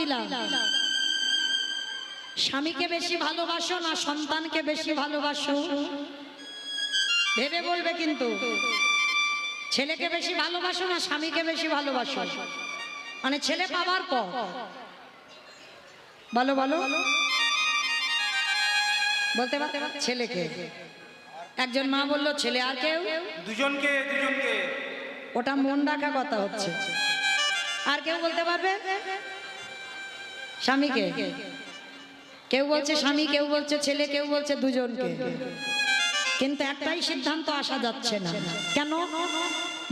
দিলাম, স্বামীকে বেশি ভালোবাসো না সন্তানকে বেশি ভালোবাসো? ভেবে বলবে কিন্তু। ছেলেকে বেশি ভালোবাসো না স্বামীকে বেশি ভালোবাসো? মানে ছেলে পাবার পর বলো বলো, বলতে পারতে ছেলেকে। একজন মা বললো ছেলে, আর কেউ? দুজনকে। ওটা মন রাখা কথা হচ্ছে। আর কেউ বলতে পারবে? স্বামীকে। কেউ বলছে স্বামী, কেউ বলছে ছেলে, কেউ বলছে দুজনকে। কিন্তু একটাই সিদ্ধান্ত আসা যাচ্ছে না। কেন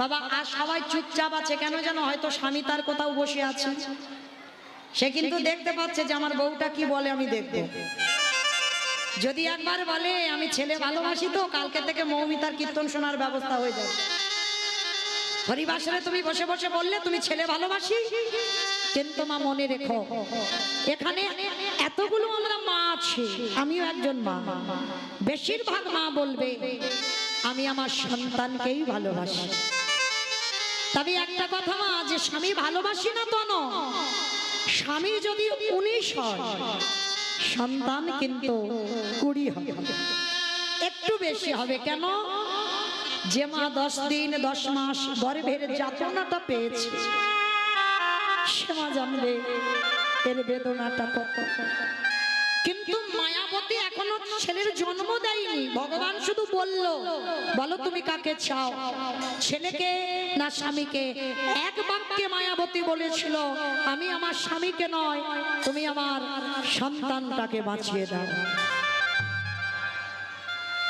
বাবা? আর সবাই চুপচাপ আছে কেন জানো? হয়তো স্বামী তার কোথাও বসে আছে, সে কিন্তু দেখতে পাচ্ছে যে আমার বউটা কি বলে, আমি দেখবো। যদি একবার বলে আমি ছেলে ভালোবাসি, তো কালকে থেকে মৌমিতার কীর্তন শোনার ব্যবস্থা হয়ে যাবে। হরিবাসরে তুমি বসে বসে বললে তুমি ছেলে ভালোবাসি, কিন্তু মা মনে রেখো এখানে এতগুলো আমরা মা আছি, আমিও একজন মা। বেশিরভাগ মা বলবে আমি আমার সন্তানকেই ভালোবাসি। তবে একটা কথা মা, যে স্বামী ভালোবাসি না তো না, স্বামী যদি 19 হয় সন্তান কিন্তু 20 হবে, একটু বেশি হবে। কেন? যে মা 10 দিন 10 মাস গর্ভের যাতনাটা পেয়েছে সে মা জানবে এর বেদনাটা কত। কিন্তু মায়াবতী এখনো ছেলের জন্ম দেয়নি, ভগবান শুধু বলল বলো তুমি কাকে চাও, ছেলেকে না স্বামীকে? এক বাক্যে মায়াবতী বলেছিল আমি আমার স্বামীকে নয়, তুমি আমার সন্তানটাকে বাঁচিয়ে দাও।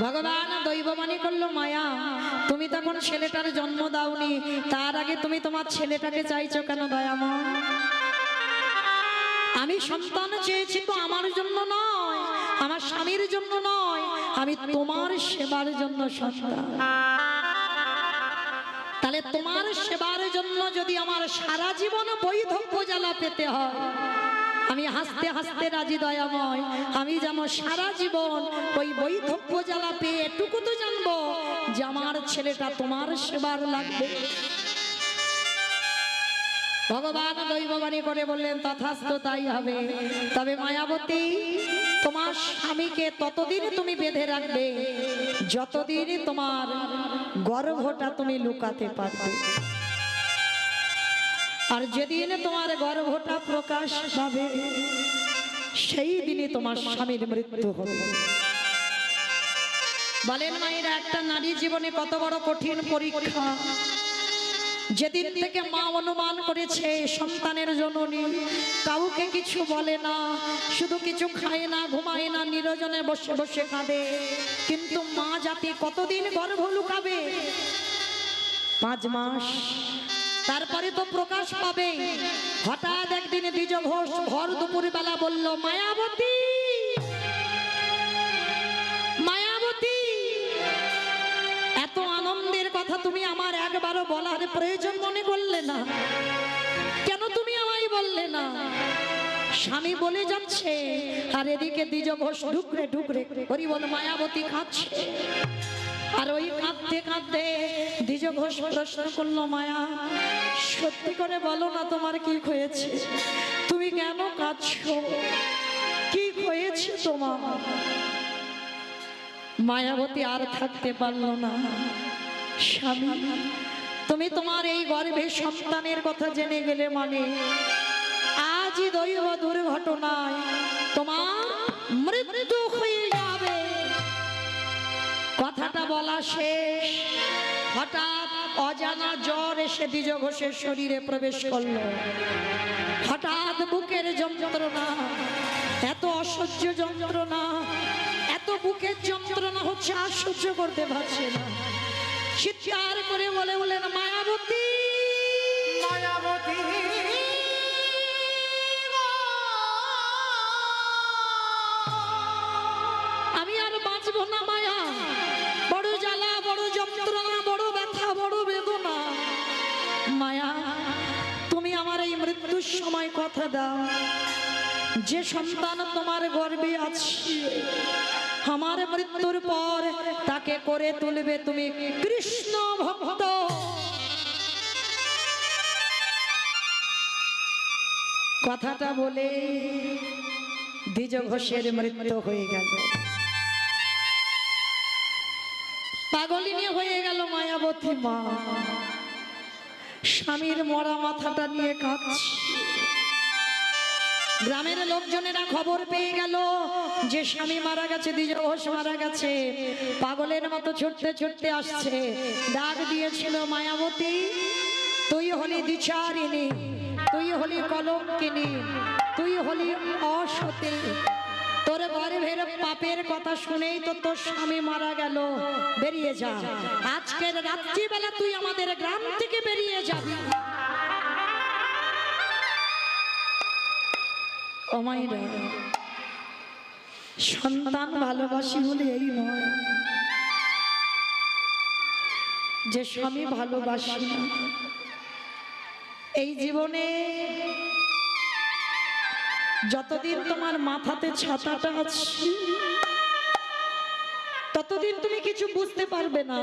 ভগবান দৈববাণী করলো মায়া তুমি তখন ছেলেটার জন্ম দাওনি, তার আগে তুমি তোমার ছেলেটাকে চাইছো কেন দয়াময়? আমি সন্তান চেয়েছি তো আমার জন্য নয়, আমার স্বামীর জন্য নয়, আমি তোমার সেবার জন্য সন্তান। তাহলে তোমার সেবার জন্য যদি আমার সারা জীবন বৈধব্য জ্বালা পেতে হয়, আমি হাসতে হাসতে রাজি দয়াময়। আমি যেন সারা জীবন ওই বৈধব্য জ্বালা পেয়ে এটুকু তো জানবো যে আমার ছেলেটা তোমার সেবার লাগবে। ভগবান দৈববাণী করে বললেন তথাস্তু তাই হবে। তবে মায়াবতী তোমার স্বামীকে ততদিন তুমি বেঁধে রাখবে যতদিন তোমার গর্ভটা তুমি লুকাতে পারবে। আর যেদিন তোমার গর্ভটা প্রকাশ পাবে সেই দিনই তোমার স্বামীর মৃত্যু হবে। বলেন মায়েরা, একটা নারী জীবনে কত বড় কঠিন পরীক্ষা। যেদিন থেকে মা অনুমান করেছে সন্তানের জননী, কাউকে কিছু বলে না, শুধু কিছু খায় না, ঘুমায় না, নিরজনে বসে বসে কাঁদে। কিন্তু মা জাতি কতদিন গর্ভ লুকাবে? 5 মাস। তারপরে তো প্রকাশ পাবে। হঠাৎ একদিন দ্বিজ ঘোষ ভর দুপুর বেলা বলল মায়াবতী, মায়াবতী এত আনন্দের কথা তুমি আমার একবারও বলার প্রয়োজন মনে করলে না? কেন তুমি আমায় বললে না? স্বামী বলে যাচ্ছে আর এদিকে দ্বিজ ঘোষ ঢুকরে ঢুকরে হরি বল মায়াবতী খাচ্ছে। আর ওই কাঁদতে কাঁদতে দ্বিজ ঘোষ প্রশ্ন করলো মায়া সত্যি করে বলো না তোমার কি হয়েছে, তুমি কেন কাঁদছো, কি হয়েছে তোমার? মায়াবতী আর থাকতে পারলো না। স্বামী তুমি তোমার এই গর্ভে সন্তানের কথা জেনে গেলে মানে আজই দৈব দুর্ঘটনায় তোমার মৃত্যু হয়ে যাবে। কথাটা বলা শেষ, হঠাৎ অজানা জ্বর এসে দ্বিজ ঘোষের শরীরে প্রবেশ করলো। হঠাৎ বুকের যন্ত্রণা, এত অসহ্য যন্ত্রণা, এত বুকের যন্ত্রণা হচ্ছে আর সহ্য করতে পারছে না। চিৎকার করে বলে বলেন মায়াবতী, মায়াবতী আমি আর বাঁচবো না মায়া, বড় জ্বালা, বড় যন্ত্রণা, বড় ব্যথা, বড় বেদনা। মায়া তুমি আমার এই মৃত্যুর সময় কথা দাও, যে সন্তান তোমার গর্ভে আছে আমার মৃত্যুর পর তাকে করে তুলবে তুমি কৃষ্ণ ভক্ত। কথাটা বলে দ্বিজ ঘোষের মৃত্যু হয়ে গেল। পাগলিনী হয়ে গেল মায়াবতী মা। স্বামীর মরা মাথাটা নিয়ে কাঁদছে। গ্রামের লোকজনেরা খবর পেয়ে গেল যে স্বামী মারা গেছে, দ্বিজ ঘোষ মারা গেছে। পাগলের মতো ছুটতে ছুটতে আসছে। ডাক দিয়েছিল, মায়াবতী তুই হলি দ্বিচারিণী, তুই হলি কলঙ্কিনী, তুই হলি অসতী। তোর গর্ভের পাপের কথা শুনেই তো তোর স্বামী মারা গেল। বেরিয়ে যা, আজকের রাত্রিবেলা তুই আমাদের গ্রাম থেকে বেরিয়ে যাবি। ও মায়েরা, সন্তান ভালোবাসি বলে এই নয় যে স্বামী ভালোবাসি না। এই জীবনে যতদিন তোমার মাথাতে ছাতাটা আছে ততদিন তুমি কিছু বুঝতে পারবে না,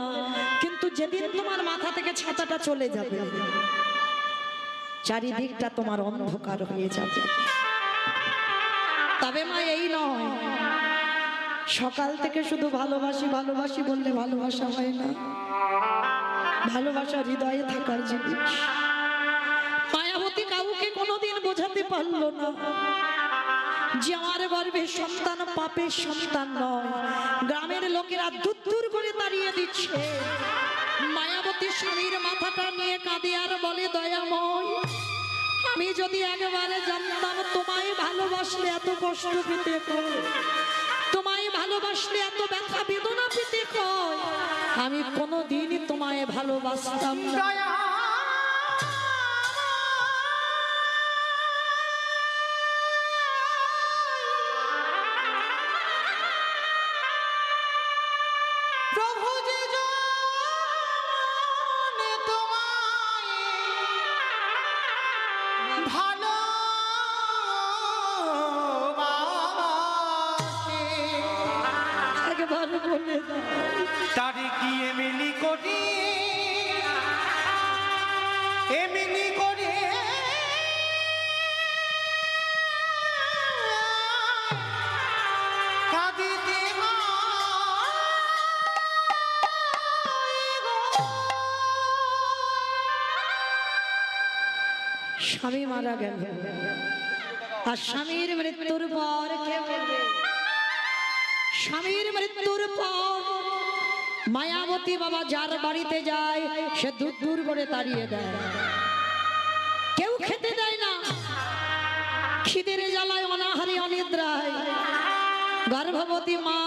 কিন্তু যেদিন তোমার মাথা থেকে ছাতাটা চলে যাবে চারিদিকটা তোমার অন্ধকার হয়ে যাবে। তবে মা এই নয় সকাল থেকে শুধু ভালোবাসি ভালোবাসি বললে ভালোবাসা হয় না। ভালোবাসা হৃদয়ে থাকার জিনিস। মায়াবতী কাউকে কোনোদিন বোঝাতে পারলো না যে আমার গর্ভের সন্তান পাপের সন্তান নয়। গ্রামের লোকেরা দূর দূর করে তাড়িয়ে দিচ্ছে। মায়াবতী স্বামীর মাথাটা নিয়ে কাঁদে আর বলে, দয়াময় আমি যদি একেবারে জানতাম তোমায় ভালোবাসলে এত কষ্ট পেতে হয়, তোমায় ভালোবাসলে এত ব্যথা বেদনা পেতে হয়, আমি কোনোদিনই তোমায় ভালোবাসতাম না। তারে কি এমনি করি এমনি করে কাঁদিতে স্বামী মারা গেল আর স্বামীর মৃত্যুর পর কে বলবে? স্বামীর মৃত্যুর পর মায়াবতী বাবা যার বাড়িতে যায় সে দূর দূর করে তাড়িয়ে দেয়। কেউ খেতে দেয় না, খিদের জ্বালায় অনাহারে অনিদ্রায় গর্ভবতী মা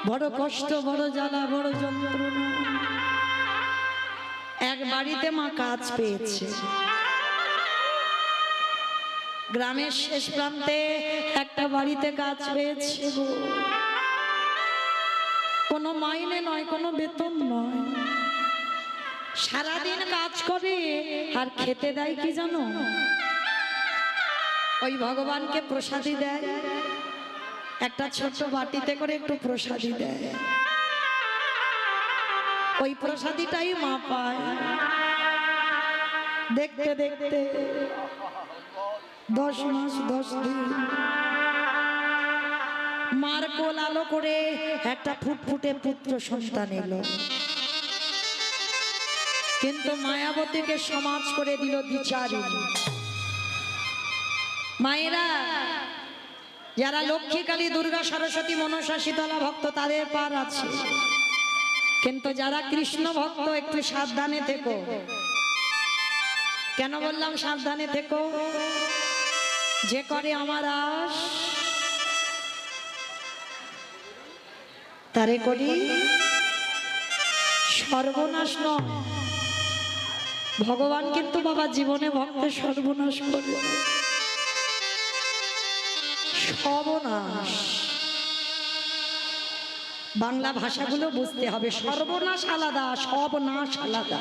বড় কষ্ট, বড় জ্বালা, বড় যন্ত্রণা। এক বাড়িতে মা কাজ পেয়েছে। গ্রামের শেষ প্রান্তে একটা বাড়িতে কাজ পেয়েছে। কোনো মাইনে নয়, কোনো বেতন নয়, সারাদিন কাজ করে আর খেতে দেয় কি জানো? ওই ভগবানকে প্রসাদী দেয়, একটা ছোট বাটিতে করে একটু প্রসাদী দেয়। ওই প্রসাদীটাই মা পায়। দেখতে দেখতে 10 মাস 10 দিন মার কোল আলো করে একটা ফুটফুটে পুত্র সন্তান এলো। কিন্তু মায়াবতীকে সমাজ করে দিল দ্বিচারিণী। মায়েরা যারা লক্ষ্মী, কালী, দুর্গা, সরস্বতী, মনসা, শীতলা ভক্ত তাদের পার আছে, কিন্তু যারা কৃষ্ণ ভক্ত একটু সাবধানে থেকো। কেন বললাম সাবধানে থেকো? যে করে আমার আশ তারে করি সর্বনাশ নয়। ভগবান কিন্তু বাবা জীবনে ভক্তের সর্বনাশ করে। সর্বনাশ বাংলা ভাষাগুলো বুঝতে হবে। সর্বনাশ আলাদা, সবনাশ আলাদা।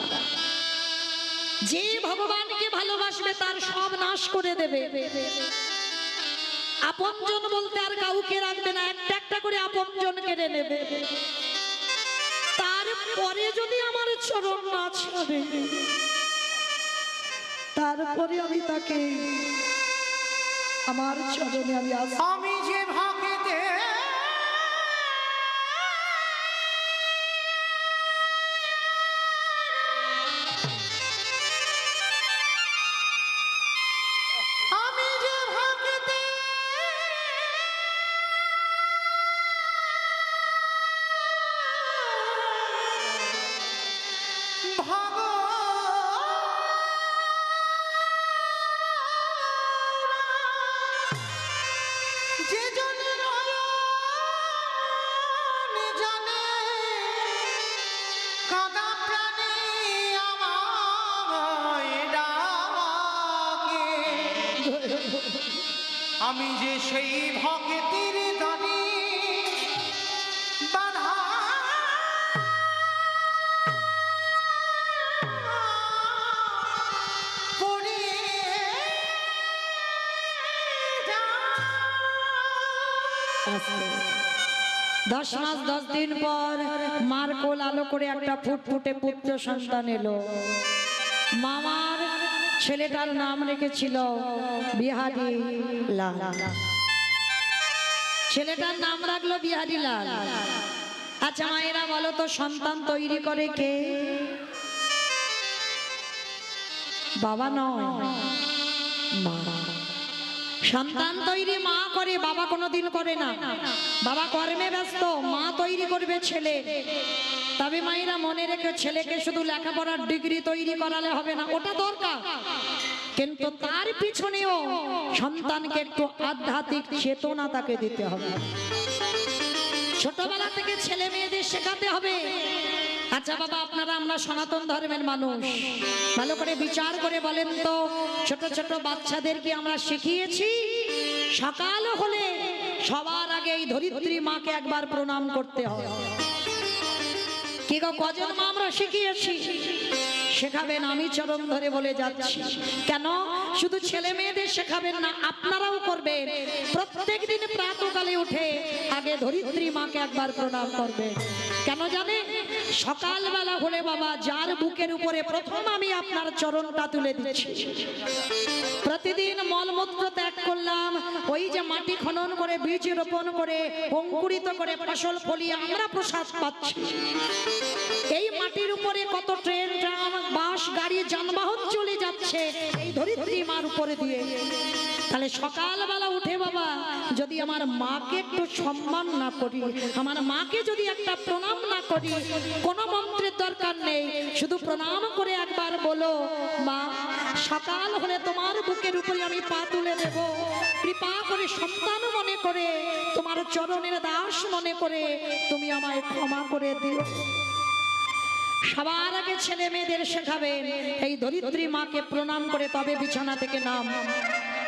যে ভগবানকে ভালোবাসবে তার সব নাশ করে দেবে। আপনজন বলতে আর কাউকে রাখবে না, একটা একটা করে আপনজন কেড়ে নেবে। তারপরে যদি আমার চরণ না ছাড়ে, তারপরে আমি তাকে আমার চরণে আমি আসি। আমি যে ভাগেতে আমি যে ভাগেতে ভাগ যে জনে নয়ন জানে কাদা প্রাণে আমায় ডাকে আমি যে সেই ভক্তের দানি বাধা পড়ে 10 মাস 10 দিন পর মার কোল আলো করে একটা ফুটফুটে পুত্র সন্তান এলো। মামার ছেলেটার নাম রেখেছিল বিহারী লাল। ছেলেটার নাম রাখলো বিহারী লাল। আচ্ছা মায়েরা বলো তো, সন্তান তৈরি করে কে? বাবা নয়, মা। সন্তান তৈরি মা করে, বাবা কোনোদিন করে না। বাবা কর্মে ব্যস্ত, মা তৈরি করবে ছেলে। তবে মায়েরা মনে রেখে, ছেলেকে শুধু লেখাপড়ার ডিগ্রি তৈরি করালে হবে না, ওটা দরকার, কিন্তু তার পিছনেও সন্তানকে একটু আধ্যাত্মিক চেতনা তাকে দিতে হবে। ছোটবেলা থেকে ছেলে মেয়েদের শেখাতে হবে। আচ্ছা বাবা, আপনারা আমরা সনাতন ধর্মের মানুষ, ভালো করে বিচার করে বলেন তো, ছোট ছোট বাচ্চাদেরকে আমরা শিখিয়েছি সকাল হলে সবার আগে এই ধরিত্রী মাকে একবার প্রণাম করতে হবে। কি গো, কজন মা আমরা শিখিয়েছি? শেখাবেন, আমি চরণ ধরে বলে যাচ্ছি। কেন শুধু ছেলে মেয়েদের শেখাবেন না, আপনারাও করবেন। প্রত্যেক দিন প্রাতঃকালে উঠে আগে ধরিত্রী মাকে একবার প্রণাম করবেন। কেন জানেন? সকালবেলা হলে বাবা, যার বুকের উপরে প্রথম আমি আপনার চরণটা তুলে দিচ্ছি। প্রতিদিন মলমূত্র ত্যাগ করলাম, ওই যে মাটি খনন করে বীজ রোপণ করে অঙ্কুরিত করে ফসল ফলিয়ে আমরা প্রসাদ পাচ্ছি। এই মাটির উপরে কত ট্রেন, ট্রাম, বাস, গাড়ি, যানবাহন চলে যাচ্ছে এই ধরিত্রী মার উপরে দিয়ে। তাহলে সকালবেলা উঠে বাবা, যদি আমার মাকে একটু সম্মান না করি, আমার মাকে যদি একটা প্রণাম না করি, কোনো মন্ত্রের দরকার নেই, শুধু প্রণাম করে একবার বলো, মা সকাল হলে তোমার বুকের উপরে আমি পা তুলে দেব, কৃপা করে সন্তান মনে করে, তোমার চরণের দাস মনে করে তুমি আমায় ক্ষমা করে দিও। সবার আগে ছেলে মেয়েদের শেখাবেন এই ধরিত্রী মাকে প্রণাম করে তবে বিছানা থেকে নাম।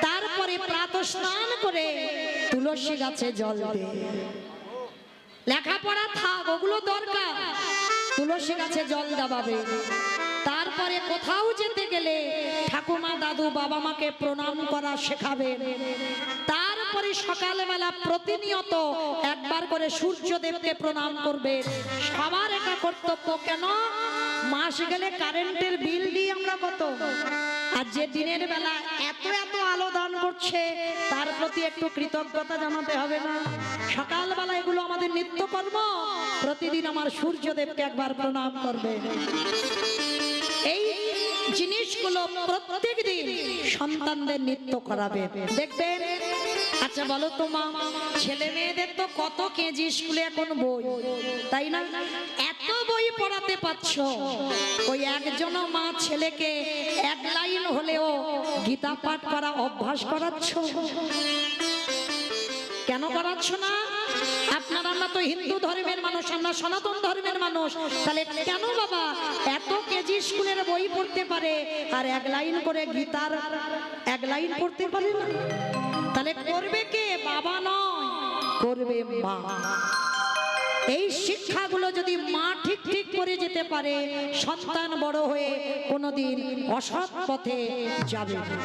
তারপরে প্রাতঃ স্নান করে তুলসী গাছে জল দে। লেখাপড়া থাক, ওগুলো দরকার, তুলসী গাছে জল দাবাবে। তারপরে কোথাও যেতে গেলে ঠাকুমা, দাদু, বাবা মাকে প্রণাম করা শেখাবেন। তারপরে সকালবেলা প্রতিনিয়ত একবার করে সূর্যদেবকে প্রণাম করবে। সবার এটা কর্তব্য। কেন? মাস গেলে কারেন্টের বিল দিই আমরা কত, আর যে দিনের বেলা এত এত আলো দান করছে তার প্রতি একটু কৃতজ্ঞতা জানাতে হবে না? সকালবেলা এগুলো আমাদের নিত্যকর্ম। প্রতিদিন আমার সূর্যদেবকে একবার প্রণাম করবে। এই জিনিসগুলো প্রত্যেক দিন সন্তানদের নিত্য করাবে, দেখবেন। আচ্ছা বলো তো মা, ছেলে মেয়েদের তো কত কেজি স্কুলে এখন বই, তাই না? এত বই পড়াতে পারছ, ওই একজন মা ছেলেকে এক লাইন হলেও গীতা পাঠ করা অভ্যাস করাচ্ছ? কেন করাচ্ছ না? আপনারা, আমরা তো হিন্দু ধর্মের মানুষ, আমরা সনাতন ধর্মের মানুষ, তাহলে কেন বাবা এত কেজি স্কুলের বই পড়তে পারে আর এক লাইন করে গীতার এক লাইন পড়তে পারে না? তাহলে করবে কে? বাবা নয়, করবে মা। এই শিক্ষাগুলো যদি মা ঠিক ঠিক করে যেতে পারে, সন্তান বড় হয়ে কোনোদিন অসৎ পথে যাবে না।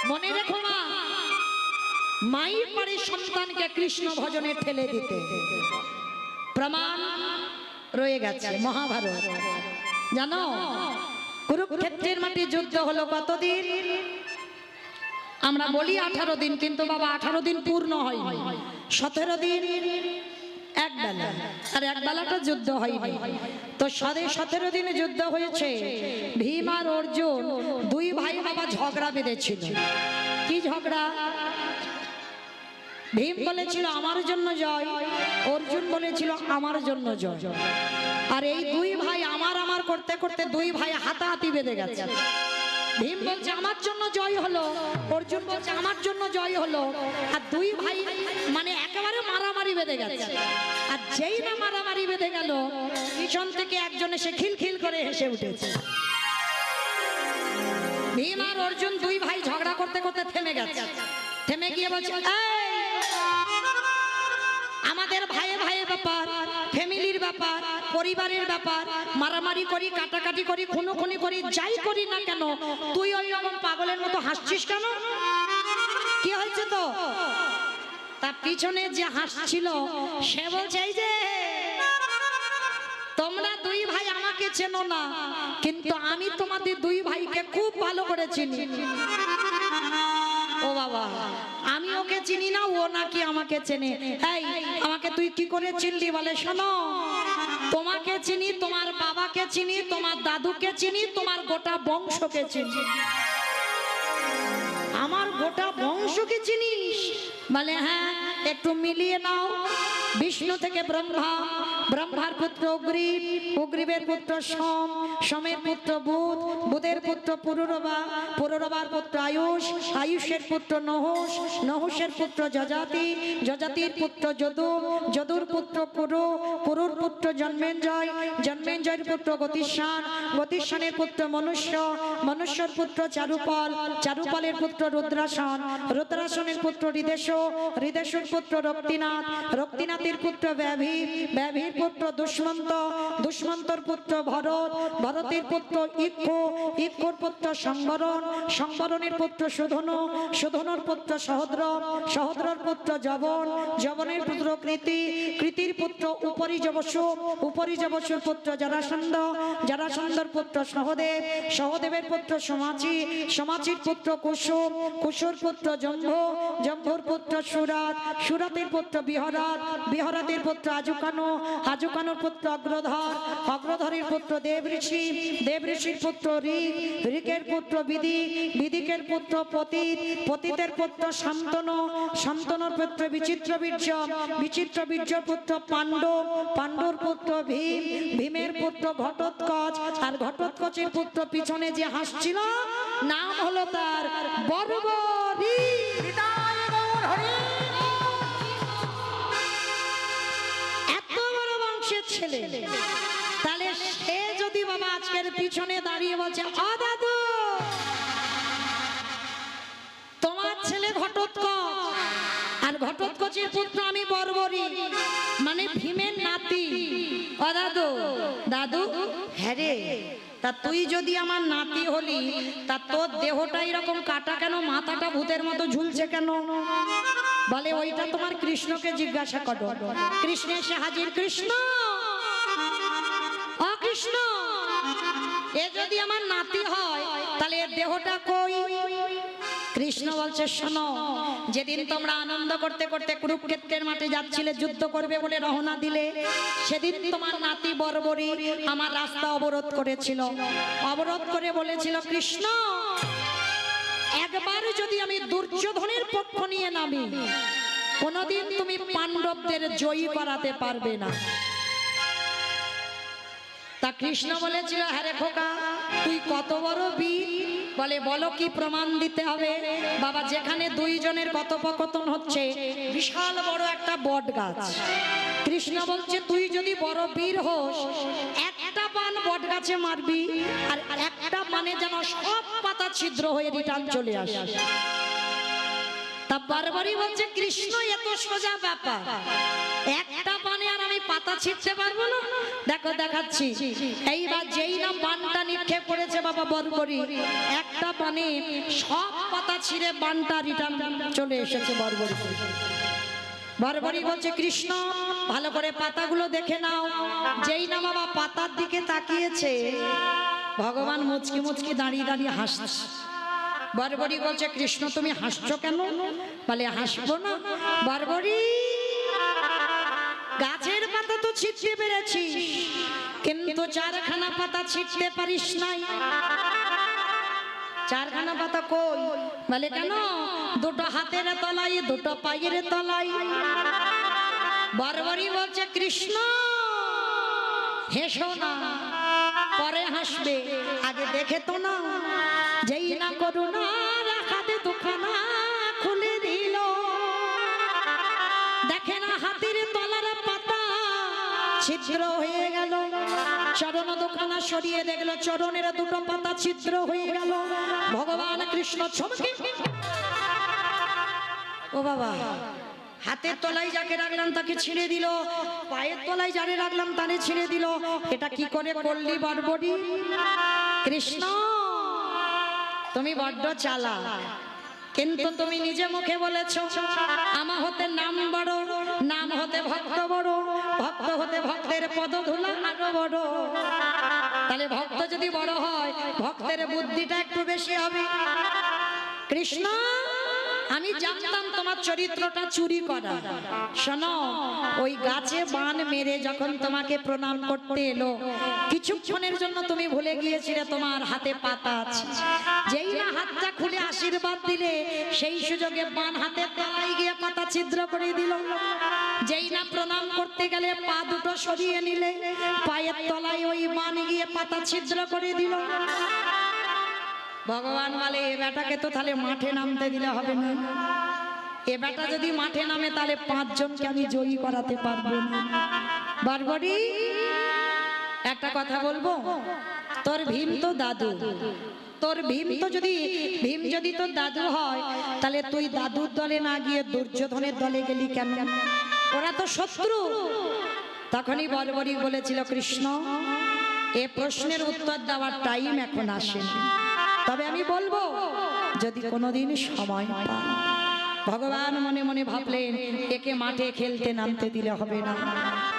মনে রেখো মা, মাই পারে সন্তানকে কৃষ্ণ ভজনে ঠেলে দিতে। প্রমাণ রয়ে গেছে মহাভারত। জানো কুরুক্ষেত্রের মাটি যুদ্ধ হলো কতদিন? আমরা বলি 18 দিন, কিন্তু বাবা 18 দিন পূর্ণ হয়নি। 17 দিন এক বেলা, আর এক বেলাটা যুদ্ধ হয়নি। তো 17 দিনে যুদ্ধ হয়েছে। ভীম আর অর্জুন দুই ভাই বাবা ঝগড়া বেঁধেছিল। কি ঝগড়া? ভীম বলেছিল আমার জন্য জয়, অর্জুন বলেছিল আমার জন্য জয়। আর এই দুই ভাই আমার আমার করতে করতে দুই ভাই হাতাহাতি বেঁধে গেছে। ভীম বলছে আমার জন্য জয় হলো, অর্জুন বলছে আমার জন্য জয় হলো। আর দুই ভাই মানে একেবারে মারামারি বেঁধে গেছে। আর যেই না মারামারি বেঁধে গেল, পিছন থেকে একজন এসে খিলখিল করে হেসে উঠেছে। ভীম আর অর্জুন দুই ভাই ঝগড়া করতে করতে থেমে গেছে। থেমে গিয়ে বলছে আমাদের ভাইয়ে ভাইয়ে ব্যাপার, ফ্যামিলির ব্যাপার, পরিবারের ব্যাপার, মারামারি করি, কাটাকাটি করি, খুনোখুনি করি, যাই করি না কেন, তুই ওই রকম পাগলের মতো হাসছিস কেন? কি হয়েছে তো? তার পিছনে যে হাসছিল সে বলছে এই যে তোমরা দুই ভাই আমাকে চেনো না, কিন্তু আমি তোমাদের দুই ভাইকে খুব ভালো করে চিনি। ও বাবা, আমি ওকে চিনি না, ও নাকি আমাকে চেনে। এই আমাকে তুই কি করে চিনলি? বলে শোনো, তোমাকে চিনি, তোমার বাবাকে চিনি, তোমার দাদুকে চিনি, তোমার গোটা বংশকে চিনি। আমার গোটা বংশকে চিনিস? বলে হ্যাঁ, একটু মিলিয়ে নাও। বিষ্ণু থেকে ব্রহ্মা, ব্রহ্মার পুত্র অগ্রিব, অগ্রিবের পুত্র সোম, সোমের পুত্র বুধ, বুধের পুত্র পুরুরবা, পুরুরবার পুত্র আয়ুষ, আয়ুষের পুত্র নহুষ, নহুষের পুত্র যজাতি, যজাতির পুত্র যদু, যদুর পুত্র পুরু, পুরুর পুত্র জন্মেঞ্জয়, জন্মেঞ্জয়ের পুত্র গতিস্থান, গতিস্থানের পুত্র মনুষ্য, মনুষ্যর পুত্র চারুপাল, চারুপালের পুত্র রুদ্রাসন, রুদ্রাসনের পুত্র হৃদেশ, হৃদেশের পুত্র রক্তিনাথ, রক্তিনাথের পুত্র ব্যাভি, ব্যাভির পুত্র দুষ্মন্ত, দুষ্মন্তর পুত্র ভরত, ভরতের পুত্র ইক্ষ, ইক্ষর পুত্র সংবরণ, সংবরণের পুত্র সুধনু, সুধনুর পুত্র সহদ্র, সহদ্রর পুত্র জবন, জবনের পুত্র কৃতি, কৃতির পুত্র উপরিজবসু, উপরিজবসুর পুত্র জরাসন্ধ, জরাসন্ধর পুত্র সহদেব, সহদেবের পুত্র সমাচি, সমাচির পুত্র কুসুম, কুসুর পুত্র জম্ভ, জম্ভুর পুত্র সুরাত, সুরাতের পুত্র বিহরাত, বিহরাতের পুত্র আজুকানো, আজুকানোর পুত্র অগ্রধর, অগ্রধরের পুত্র দেব ঋষি, দেব ঋষির পুত্র ঋক, ঋকের পুত্র বিদিক, বিদিকের পুত্র পতিত, পতিতের পুত্র শান্তনু, শান্তনুর পুত্র বিচিত্র বীর্য, বিচিত্র বীর্যর পুত্র পাণ্ডব, পাণ্ডুর পুত্র ভীম, ভীমের পুত্র ঘটোৎকচ, আর ঘটোৎকচের পুত্র পিছনে যে হাসছিল নাম হলো তার বর্বরী। এত বড় বংশের ছেলে, তাহলে সে যদি বাবা আজকের পিছনে দাঁড়িয়ে বলছে ও দাদু তোমার ছেলে ঘটোৎকচ, আর ঘটোৎকচের পুত্র আমি বর্বরী, মানে ভীমের নাতি। ও দাদু, দাদু হ্যাঁ রে, তা তুই যদি আমার নাতি হলি, তা তোর দেহটা এরকম কাটা কেন, মাথাটা ভূতের মতো ঝুলছে কেন? বলে ওইটা তোমার কৃষ্ণকে জিজ্ঞাসা করো। কৃষ্ণ এসে হাজির। কৃষ্ণ, ও কৃষ্ণ, এ যদি আমার নাতি হয় তাহলে এর দেহটা কই? কৃষ্ণ বলছে শোনো, যেদিন তোমরা আনন্দ করতে করতে কুরুক্ষেত্রের মাঠে যাচ্ছিলে যুদ্ধ করবে বলে রওনা দিলে, সেদিন তোমার নাতি বর্বরী আমার রাস্তা অবরোধ করেছিল। অবরোধ করে বলেছিল কৃষ্ণ একবার যদি আমি দুর্যোধনের পক্ষ নিয়ে নামি, কোনদিন তুমি পাণ্ডবদের জয়ী করাতে পারবে না। তা কৃষ্ণ বলেছিল হ্যাঁ রে খোকা, তুই কত বড় বীর। বলে বলো কি প্রমাণ দিতে হবে? বাবা যেখানে দুইজনের কথোপকথন হচ্ছে, বিশাল বড় একটা বট গাছ। কৃষ্ণ বলছে তুই যদি বড় বীর হোস, একটা পান বট গাছে মারবি, আর একটা পানে যেন সব পাতা ছিদ্র হয়ে রিটার্ন চলে আসে। তা বারবারই বলছে কৃষ্ণ এত সোজা ব্যাপার, একটা পানে আর আমি পাতা ছিঁড়তে পারবো না? দেখো দেখাচ্ছি। এইবার যেই না বানটা নিক্ষেপ করেছে বাবা বর্বরী, একটা পানে সব পাতা ছিঁড়ে বানটা রিটার্ন চলে এসেছে বর্বরী। বর্বরী বলছে কৃষ্ণ ভালো করে পাতাগুলো দেখে নাও। যেই না বাবা পাতার দিকে তাকিয়েছে, ভগবান মুচকি মুচকি দাঁড়িয়ে দাঁড়িয়ে হাসছে। বর্বরী বলছে কৃষ্ণ তুমি হাসছো কেন? বলে হাসবো না বর্বরী, গাছের পাতা তো ছিটতে পেরেছিস কিন্তু চারখানা পাতা ছিটতে পারিস নাই। চারখানা পাতা কই? বলে কেন? দুটো হাতের তলাই, দুটো পায়ের তলাই। বর্বরী বলছে কৃষ্ণ হেসো না, পরে হাসবে, আগে দেখে তো না। যেই না করুণা হাতে দুখানা খুলে দিল, দেখে না হাতের তলার পাতা ছিদ্র হয়ে গেল। চরণ দুখানা সরিয়ে দেখলো চরণের দুটো পাতা ছিদ্র হয়ে গেল। ভগবান কৃষ্ণ চমকে, ও বাবা, হাতের তলায় যাকে রাখলাম তাকে ছিঁড়ে দিল, পায়ের তলায় যারে রাখলাম তারে ছিঁড়ে দিল। এটা কি করে করলি বর্বরী? কৃষ্ণ তুমি বড্ড চালাক, কিন্তু তুমি নিজে মুখে বলেছো আমা হতে নাম বড়, নাম হতে ভক্ত বড়, ভক্ত হতে ভক্তের পদধূলা আরো বড়। তাহলে ভক্ত যদি বড় হয় ভক্তের বুদ্ধিটা একটু বেশি হবে। কৃষ্ণ আমি জানতাম তোমার চরিত্রটা চুরি করা। শোনো, ওই গাছে বান মেরে যখন তোমাকে প্রণাম করতে এলো, কিছুক্ষণের জন্য তুমি ভুলে গিয়েছিলে তোমার হাতে পাতা আছে। যেই না হাতটা খুলে আশীর্বাদ দিলে, সেই সুযোগে বান হাতে তলায় গিয়ে পাতা ছিদ্র করে দিল। যেই না প্রণাম করতে গেলে পা দুটো সরিয়ে নিলে, পায়ের তলায় ওই বান গিয়ে পাতা ছিদ্র করে দিল। ভগবান বলে এ বেটাকে তো তাহলে মাঠে নামতে দিলে হবে না। এ বেটা যদি মাঠে নামে তাহলে 5 জনকে আমি জয়ী করাতে পারবো না। বর্বরী একটা কথা বলবো, তোর ভীম তো দাদু, তোর ভীম যদি তোর দাদু হয় তাহলে তুই দাদুর দলে না গিয়ে দুর্যোধনের দলে গেলি কেন? ওরা তো শত্রু। তখনই বর্বরী বলেছিল কৃষ্ণ এ প্রশ্নের উত্তর দেওয়ার টাইম এখন আসেনি, তবে আমি বলবো যদি কোনোদিন সময় পাই। ভগবান মনে মনে ভাবলেন একে মাঠে খেলতে নামতে দিলে হবে না।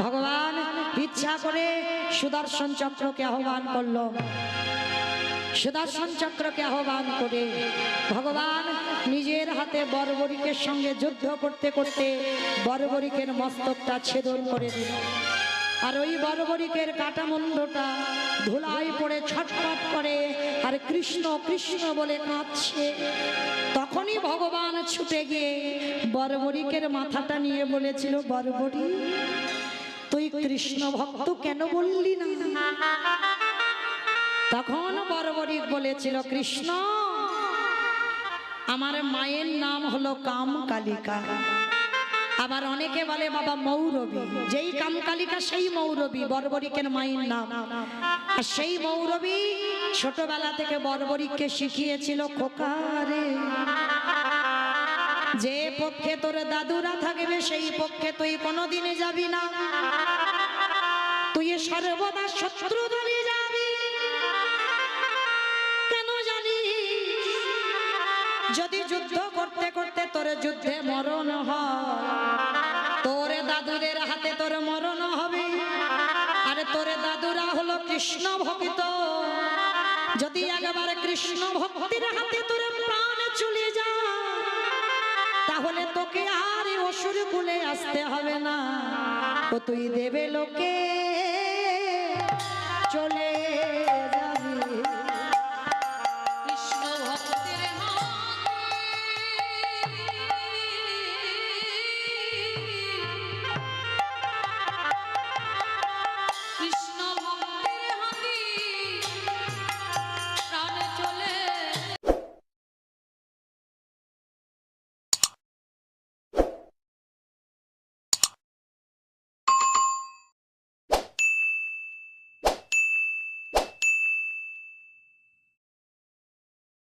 ভগবান ইচ্ছা করে সুদর্শন চক্রকে আহ্বান করলো। সুদর্শন চক্রকে আহ্বান করে ভগবান নিজের হাতে বর্বরীকের সঙ্গে যুদ্ধ করতে করতে বর্বরীকের মস্তকটা ছেদন করে দিল। আর ওই বর্বরীকের কাটা মুন্ডটা ধুলায় পড়ে ছটফট করে আর কৃষ্ণ কৃষ্ণ বলে কাঁদছে। তখনই ভগবান ছুটে গিয়ে বর্বরীকের মাথাটা নিয়ে বলেছিল বর্বরী তুই কৃষ্ণ ভক্ত কেন বললি না? তখন বর্বরীক বলেছিল কৃষ্ণ আমার মায়ের নাম হলো কামকালিকা, আবার অনেকে বলে বাবা মৌরবী। যেই কামকালিকা সেই মৌরবী, বর্বরীকের মায়ের নাম। আর সেই মৌরবী ছোটবেলা থেকে বর্বরীককে শিখিয়েছিল খোকারে যে পক্ষে তোর দাদুরা থাকবে সেই পক্ষে তুই কোনোদিনে যাবি না, তুই সর্বদা শত্রু দলে যাবি। কেন জানি যদি যুদ্ধ করতে করতে তোর যুদ্ধে মরণ হয়, তোর দাদুদের হাতে তোর মরণ হবে। আরে তোর দাদুরা হলো কৃষ্ণ ভক্ত, যদি একবার কৃষ্ণ ভক্তির হাতে তোর প্রাণ চলে যায় তাহলে তোকে আর অসুর কুলে আসতে হবে না, ও তুই দেবে লোকে চলে